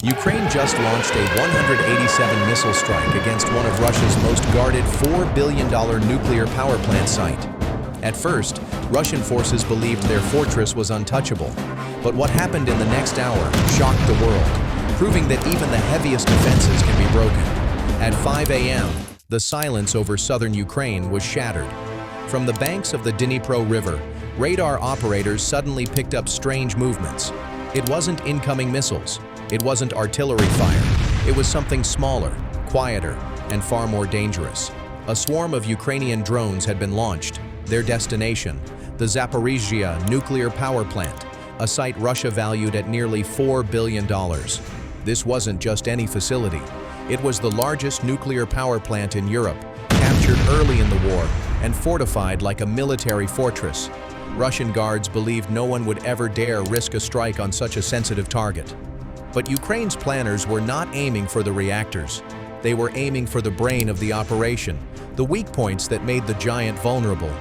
Ukraine just launched a 187 missile strike against one of Russia's most guarded $4 billion nuclear power plant site. At first, Russian forces believed their fortress was untouchable. But what happened in the next hour shocked the world, proving that even the heaviest defenses can be broken. At 5 a.m., the silence over southern Ukraine was shattered. From the banks of the Dnipro River, radar operators suddenly picked up strange movements. It wasn't incoming missiles. It wasn't artillery fire. It was something smaller, quieter, and far more dangerous. A swarm of Ukrainian drones had been launched. Their destination, the Zaporizhzhia nuclear power plant, a site Russia valued at nearly $4 billion. This wasn't just any facility. It was the largest nuclear power plant in Europe, captured early in the war and fortified like a military fortress. Russian guards believed no one would ever dare risk a strike on such a sensitive target. But Ukraine's planners were not aiming for the reactors. They were aiming for the brain of the operation, the weak points that made the giant vulnerable.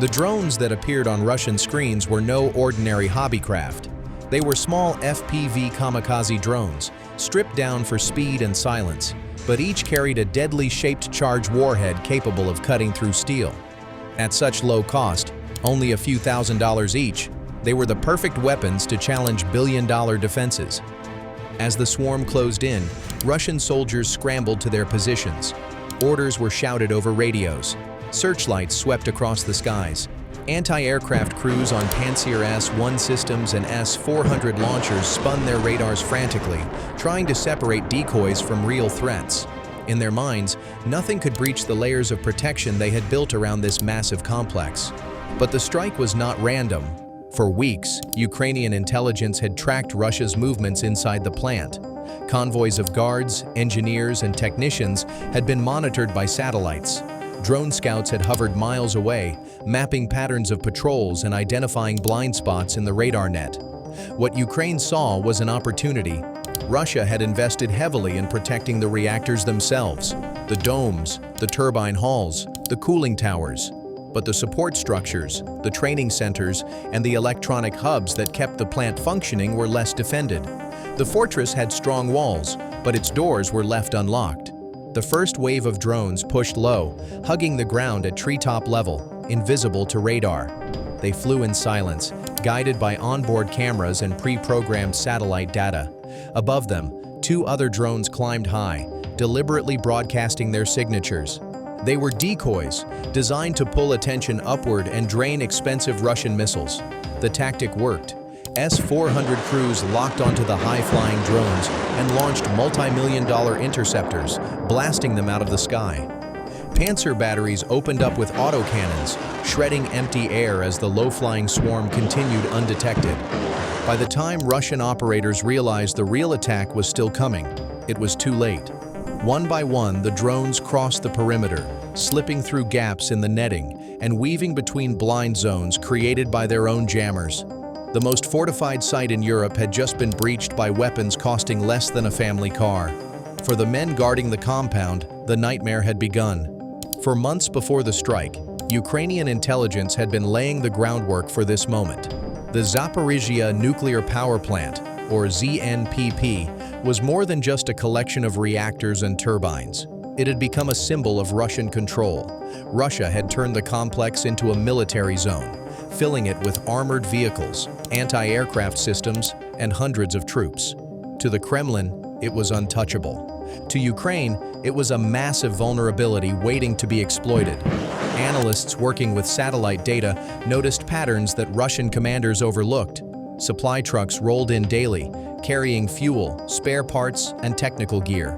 The drones that appeared on Russian screens were no ordinary hobbycraft. They were small FPV kamikaze drones, stripped down for speed and silence, but each carried a deadly shaped charge warhead capable of cutting through steel. At such low cost, only a few $1,000s each, they were the perfect weapons to challenge billion-dollar defenses. As the swarm closed in, Russian soldiers scrambled to their positions. Orders were shouted over radios. Searchlights swept across the skies. Anti-aircraft crews on Pantsir S-1 systems and S-400 launchers spun their radars frantically, trying to separate decoys from real threats. In their minds, nothing could breach the layers of protection they had built around this massive complex. But the strike was not random. For weeks, Ukrainian intelligence had tracked Russia's movements inside the plant. Convoys of guards, engineers, and technicians had been monitored by satellites. Drone scouts had hovered miles away, mapping patterns of patrols and identifying blind spots in the radar net. What Ukraine saw was an opportunity. Russia had invested heavily in protecting the reactors themselves, the domes, the turbine halls, the cooling towers. But the support structures, the training centers, and the electronic hubs that kept the plant functioning were less defended. The fortress had strong walls, but its doors were left unlocked. The first wave of drones pushed low, hugging the ground at treetop level, invisible to radar. They flew in silence, guided by onboard cameras and pre-programmed satellite data. Above them, two other drones climbed high, deliberately broadcasting their signatures. They were decoys, designed to pull attention upward and drain expensive Russian missiles. The tactic worked. S-400 crews locked onto the high-flying drones and launched multi-million-dollar interceptors, blasting them out of the sky. Panzer batteries opened up with autocannons, shredding empty air as the low-flying swarm continued undetected. By the time Russian operators realized the real attack was still coming, it was too late. One by one, the drones crossed the perimeter, slipping through gaps in the netting and weaving between blind zones created by their own jammers. The most fortified site in Europe had just been breached by weapons costing less than a family car. For the men guarding the compound, the nightmare had begun. For months before the strike, Ukrainian intelligence had been laying the groundwork for this moment. The Zaporizhzhia nuclear power plant, or ZNPP, was more than just a collection of reactors and turbines. It had become a symbol of Russian control. Russia had turned the complex into a military zone, filling it with armored vehicles, anti-aircraft systems, and hundreds of troops. To the Kremlin, it was untouchable. To Ukraine, it was a massive vulnerability waiting to be exploited. Analysts working with satellite data noticed patterns that Russian commanders overlooked. Supply trucks rolled in daily, carrying fuel, spare parts, and technical gear.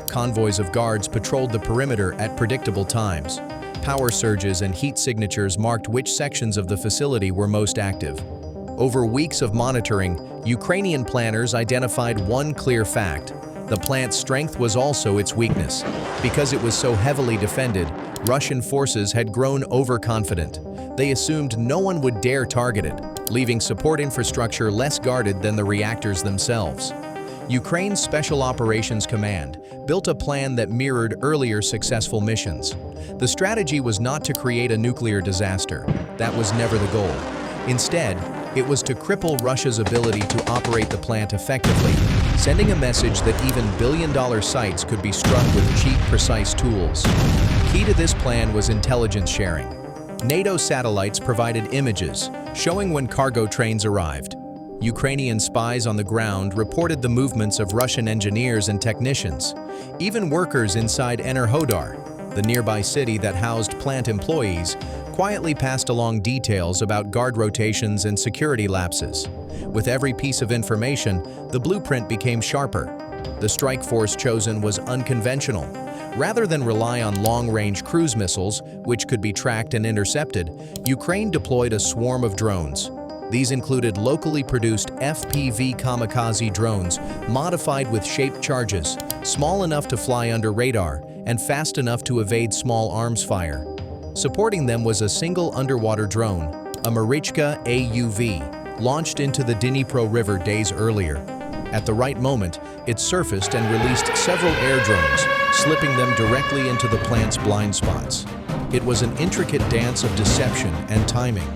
Convoys of guards patrolled the perimeter at predictable times. Power surges and heat signatures marked which sections of the facility were most active. Over weeks of monitoring, Ukrainian planners identified one clear fact: the plant's strength was also its weakness. Because it was so heavily defended, Russian forces had grown overconfident. They assumed no one would dare target it, leaving support infrastructure less guarded than the reactors themselves. Ukraine's Special Operations Command built a plan that mirrored earlier successful missions. The strategy was not to create a nuclear disaster. That was never the goal. Instead, it was to cripple Russia's ability to operate the plant effectively, sending a message that even billion-dollar sites could be struck with cheap, precise tools. Key to this plan was intelligence sharing. NATO satellites provided images, showing when cargo trains arrived. Ukrainian spies on the ground reported the movements of Russian engineers and technicians. Even workers inside Enerhodar, the nearby city that housed plant employees, quietly passed along details about guard rotations and security lapses. With every piece of information, the blueprint became sharper. The strike force chosen was unconventional. Rather than rely on long-range cruise missiles, which could be tracked and intercepted, Ukraine deployed a swarm of drones. These included locally produced FPV kamikaze drones modified with shaped charges, small enough to fly under radar and fast enough to evade small arms fire. Supporting them was a single underwater drone, a Marichka AUV, launched into the Dnipro River days earlier. At the right moment, it surfaced and released several air drones, slipping them directly into the plant's blind spots. It was an intricate dance of deception and timing.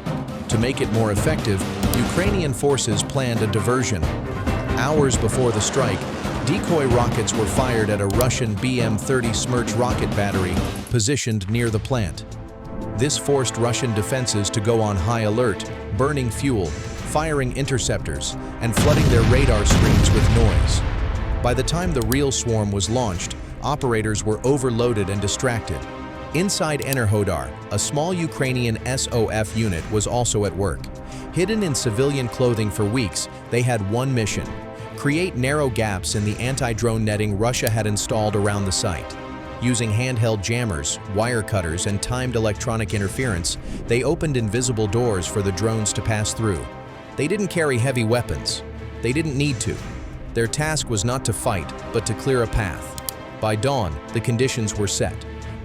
To make it more effective, Ukrainian forces planned a diversion. Hours before the strike, decoy rockets were fired at a Russian BM-30 Smerch rocket battery positioned near the plant. This forced Russian defenses to go on high alert, burning fuel, firing interceptors, and flooding their radar screens with noise. By the time the real swarm was launched, operators were overloaded and distracted. Inside Enerhodar, a small Ukrainian SOF unit was also at work. Hidden in civilian clothing for weeks, they had one mission: create narrow gaps in the anti-drone netting Russia had installed around the site. Using handheld jammers, wire cutters, and timed electronic interference, they opened invisible doors for the drones to pass through. They didn't carry heavy weapons. They didn't need to. Their task was not to fight, but to clear a path. By dawn, the conditions were set.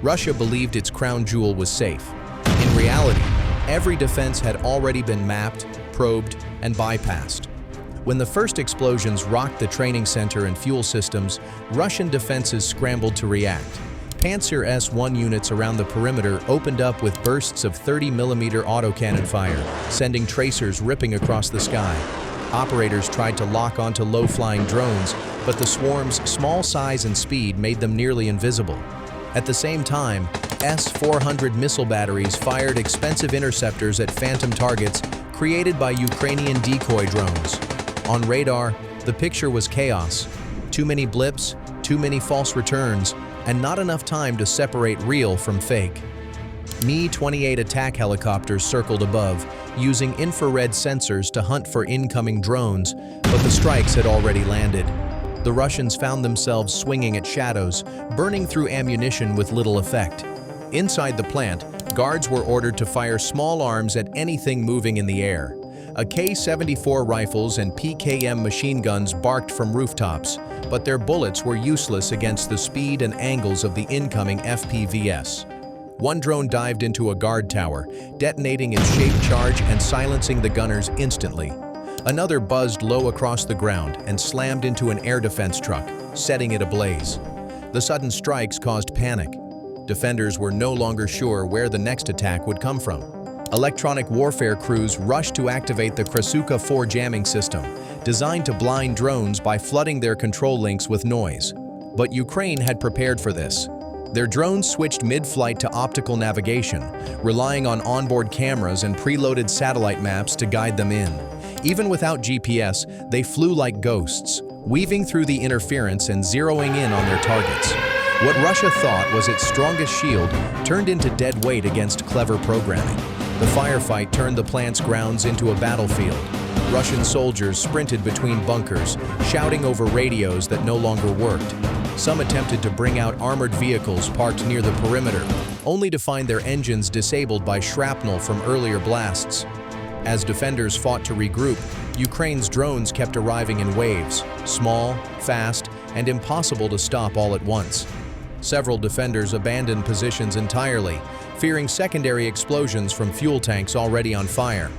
Russia believed its crown jewel was safe. In reality, every defense had already been mapped, probed, and bypassed. When the first explosions rocked the training center and fuel systems, Russian defenses scrambled to react. Panzer S-1 units around the perimeter opened up with bursts of 30mm autocannon fire, sending tracers ripping across the sky. Operators tried to lock onto low-flying drones, but the swarm's small size and speed made them nearly invisible. At the same time, S-400 missile batteries fired expensive interceptors at phantom targets created by Ukrainian decoy drones. On radar, the picture was chaos. Too many blips, too many false returns, and not enough time to separate real from fake. Mi-28 attack helicopters circled above, using infrared sensors to hunt for incoming drones, but the strikes had already landed. The Russians found themselves swinging at shadows, burning through ammunition with little effect. Inside the plant, guards were ordered to fire small arms at anything moving in the air. AK-74 rifles and PKM machine guns barked from rooftops, but their bullets were useless against the speed and angles of the incoming FPVs. One drone dived into a guard tower, detonating its shaped charge and silencing the gunners instantly. Another buzzed low across the ground and slammed into an air defense truck, setting it ablaze. The sudden strikes caused panic. Defenders were no longer sure where the next attack would come from. Electronic warfare crews rushed to activate the Krasuka 4 jamming system, designed to blind drones by flooding their control links with noise. But Ukraine had prepared for this. Their drones switched mid-flight to optical navigation, relying on onboard cameras and preloaded satellite maps to guide them in. Even without GPS, they flew like ghosts, weaving through the interference and zeroing in on their targets. What Russia thought was its strongest shield turned into dead weight against clever programming. The firefight turned the plant's grounds into a battlefield. Russian soldiers sprinted between bunkers, shouting over radios that no longer worked. Some attempted to bring out armored vehicles parked near the perimeter, only to find their engines disabled by shrapnel from earlier blasts. As defenders fought to regroup, Ukraine's drones kept arriving in waves, small, fast, and impossible to stop all at once. Several defenders abandoned positions entirely, fearing secondary explosions from fuel tanks already on fire.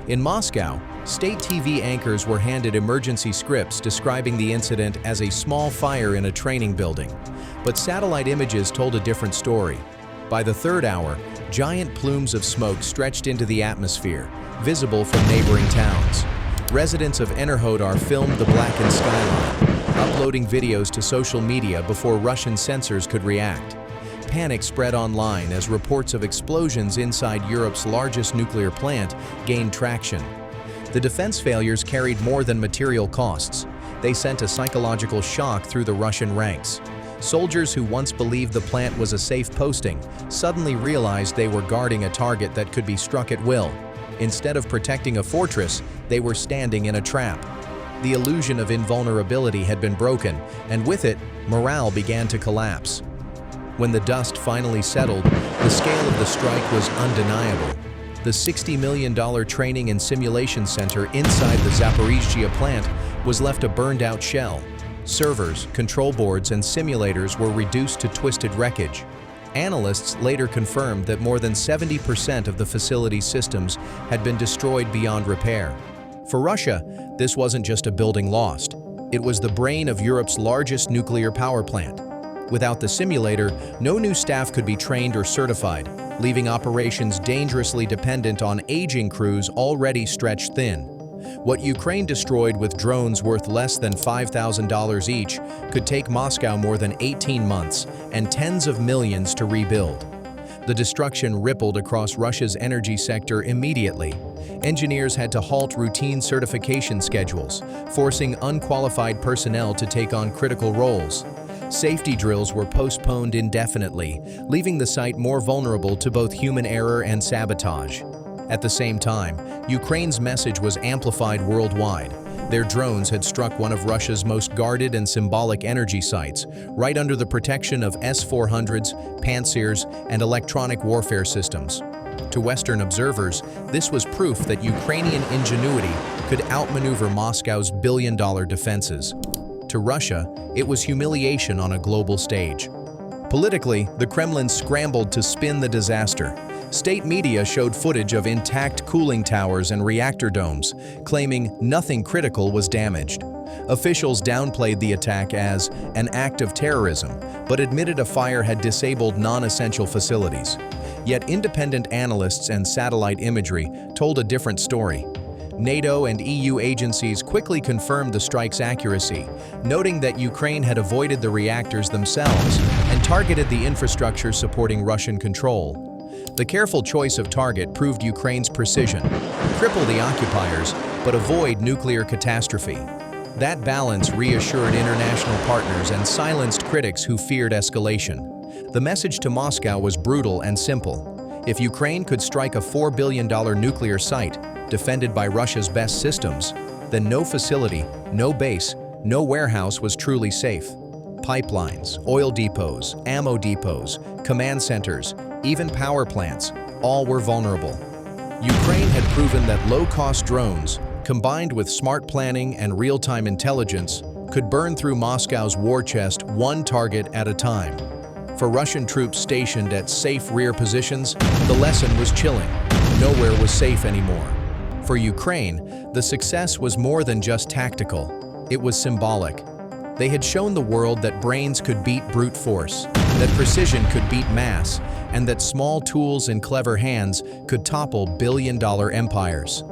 In Moscow, state TV anchors were handed emergency scripts describing the incident as a small fire in a training building. But satellite images told a different story. By the third hour, giant plumes of smoke stretched into the atmosphere, visible from neighboring towns. Residents of Enerhodar filmed the blackened skyline, uploading videos to social media before Russian censors could react. Panic spread online as reports of explosions inside Europe's largest nuclear plant gained traction. The defense failures carried more than material costs. They sent a psychological shock through the Russian ranks. Soldiers who once believed the plant was a safe posting suddenly realized they were guarding a target that could be struck at will. Instead of protecting a fortress, they were standing in a trap. The illusion of invulnerability had been broken, and with it, morale began to collapse. When the dust finally settled, the scale of the strike was undeniable. The $60 million training and simulation center inside the Zaporizhzhia plant was left a burned-out shell. Servers, control boards, and simulators were reduced to twisted wreckage. Analysts later confirmed that more than 70% of the facility's systems had been destroyed beyond repair. For Russia, this wasn't just a building lost. It was the brain of Europe's largest nuclear power plant. Without the simulator, no new staff could be trained or certified, leaving operations dangerously dependent on aging crews already stretched thin. What Ukraine destroyed with drones worth less than $5,000 each could take Moscow more than 18 months and tens of millions to rebuild. The destruction rippled across Russia's energy sector immediately. Engineers had to halt routine certification schedules, forcing unqualified personnel to take on critical roles. Safety drills were postponed indefinitely, leaving the site more vulnerable to both human error and sabotage. At the same time, Ukraine's message was amplified worldwide. Their drones had struck one of Russia's most guarded and symbolic energy sites, right under the protection of S-400s, Pantsirs, and electronic warfare systems. To Western observers, this was proof that Ukrainian ingenuity could outmaneuver Moscow's billion-dollar defenses. To Russia, it was humiliation on a global stage. Politically, the Kremlin scrambled to spin the disaster. State media showed footage of intact cooling towers and reactor domes, claiming nothing critical was damaged. Officials downplayed the attack as an act of terrorism, but admitted a fire had disabled non-essential facilities. Yet independent analysts and satellite imagery told a different story. NATO and EU agencies quickly confirmed the strike's accuracy, noting that Ukraine had avoided the reactors themselves and targeted the infrastructure supporting Russian control. The careful choice of target proved Ukraine's precision: cripple the occupiers, but avoid nuclear catastrophe. That balance reassured international partners and silenced critics who feared escalation. The message to Moscow was brutal and simple. If Ukraine could strike a $4 billion nuclear site, defended by Russia's best systems, then no facility, no base, no warehouse was truly safe. Pipelines, oil depots, ammo depots, command centers, even power plants, all were vulnerable. Ukraine had proven that low-cost drones, combined with smart planning and real-time intelligence, could burn through Moscow's war chest one target at a time. For Russian troops stationed at safe rear positions, the lesson was chilling. Nowhere was safe anymore. For Ukraine, the success was more than just tactical. It was symbolic. They had shown the world that brains could beat brute force, that precision could beat mass, and that small tools in clever hands could topple billion-dollar empires.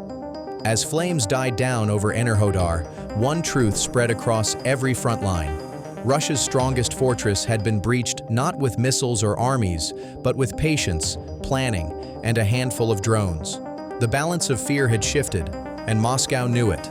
As flames died down over Enerhodar, one truth spread across every front line. Russia's strongest fortress had been breached not with missiles or armies, but with patience, planning, and a handful of drones. The balance of fear had shifted, and Moscow knew it.